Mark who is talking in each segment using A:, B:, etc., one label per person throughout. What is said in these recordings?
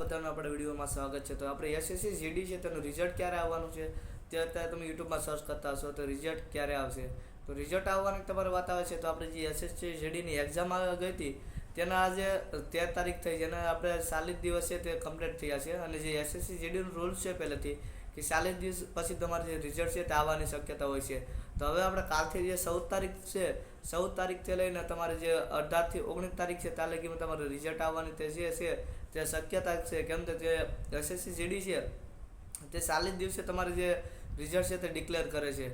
A: બધાનું આપણે વિડીયોમાં સ્વાગત છે। તો આપણે એસએસસી જીડી છે તેનું રિઝલ્ટ ક્યારે આવવાનું છે તે અત્યારે તમે યુટ્યુબમાં સર્ચ કરતા હશો તો રિઝલ્ટ ક્યારે આવશે। તો રિઝલ્ટ આવવાની તમારી વાત આવે છે તો આપણે જે એસએસસી જીડીની એક્ઝામ ગઈ હતી તેના આજે 13 તારીખ થઈ, જેના આપણે 40 દિવસ છે તે કમ્પ્લીટ થયા છે। અને જે એસએસસી જીડીનું રૂલ્સ છે પહેલેથી કે 40 દિવસ પછી તમારે જે રિઝલ્ટ છે તે આવવાની શક્યતા હોય છે। તો હવે આપણે કાલથી જે 14 તારીખ છે, 14 તારીખથી લઈને તમારે જે 18 થી 19 તારીખ છે ત્યાં લગીમાં તમારું રિઝલ્ટ આવવાની તે તે શક્યતા છે। કેમ કે જે એસએસસી જીડી છે તે 40 દિવસે તમારે જે રિઝલ્ટ છે તે ડિક્લેર કરે છે,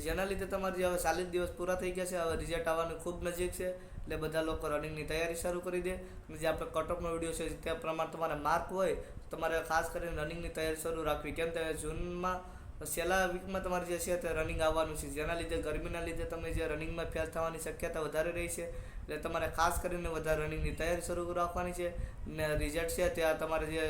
A: જેના લીધે તમારે જે હવે 40 દિવસ પૂરા થઈ ગયા છે, હવે રિઝલ્ટ આવવાનું ખૂબ નજીક છે। એટલે બધા લોકો રનિંગની તૈયારી શરૂ કરી દે। અને જે આપણે કટઓફનો વિડીયો છે તે પ્રમાણે તમારે માર્ક હોય તો તમારે ખાસ કરીને રનિંગની તૈયારી શરૂ રાખવી। કેમ કે જૂનમાં છેલ્લા વીકમાં તમારે જે છે તે રનિંગ આવવાનું છે, જેના લીધે ગરમીના લીધે તમે જે રનિંગમાં ફેલ થવાની શક્યતા વધારે રહી છે। એટલે તમારે ખાસ કરીને વધારે રનિંગની તૈયારી શરૂ રાખવાની છે। ને રિઝલ્ટ છે ત્યાં તમારે જે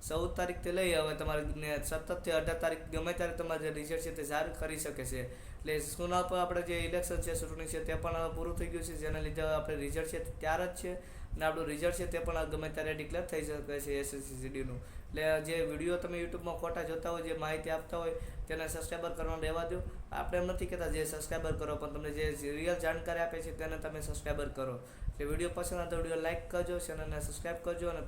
A: 14 તારીખથી લઈ હવે તમારે 17 થી 18 તારીખ ગમે ત્યારે તમારે જે રિઝલ્ટ છે તે જાહેર કરી શકે છે। એટલે સુના પર આપણે જે ઇલેક્શન છે, ચૂંટણી છે તે પણ પૂરું થઈ ગયું છે, જેના લીધે આપણે રિઝલ્ટ છે ત્યારે જ છે અને આપણું રિઝલ્ટ છે તે પણ ગમે ત્યારે ડિક્લેર થઈ શકે છે એસએસસી જીડીનું। એટલે જે વિડીયો તમે યુટ્યુબમાં ખોટા જોતા હોય, જે માહિતી આપતા હોય તેને સબસ્ક્રાઈબર કરવાનું રહેવા દો। આપણે એમ નથી કહેતા જે સબસ્ક્રાઈબર કરો, પણ તમને જે રિયલ જાણકારી આપે છે તેને તમે સબસ્ક્રાઈબર કરો। જે વિડીયો પસંદ આવે તો વિડીયો લાઇક કરજો, ચેનલને સબસ્ક્રાઈબ કરજો અને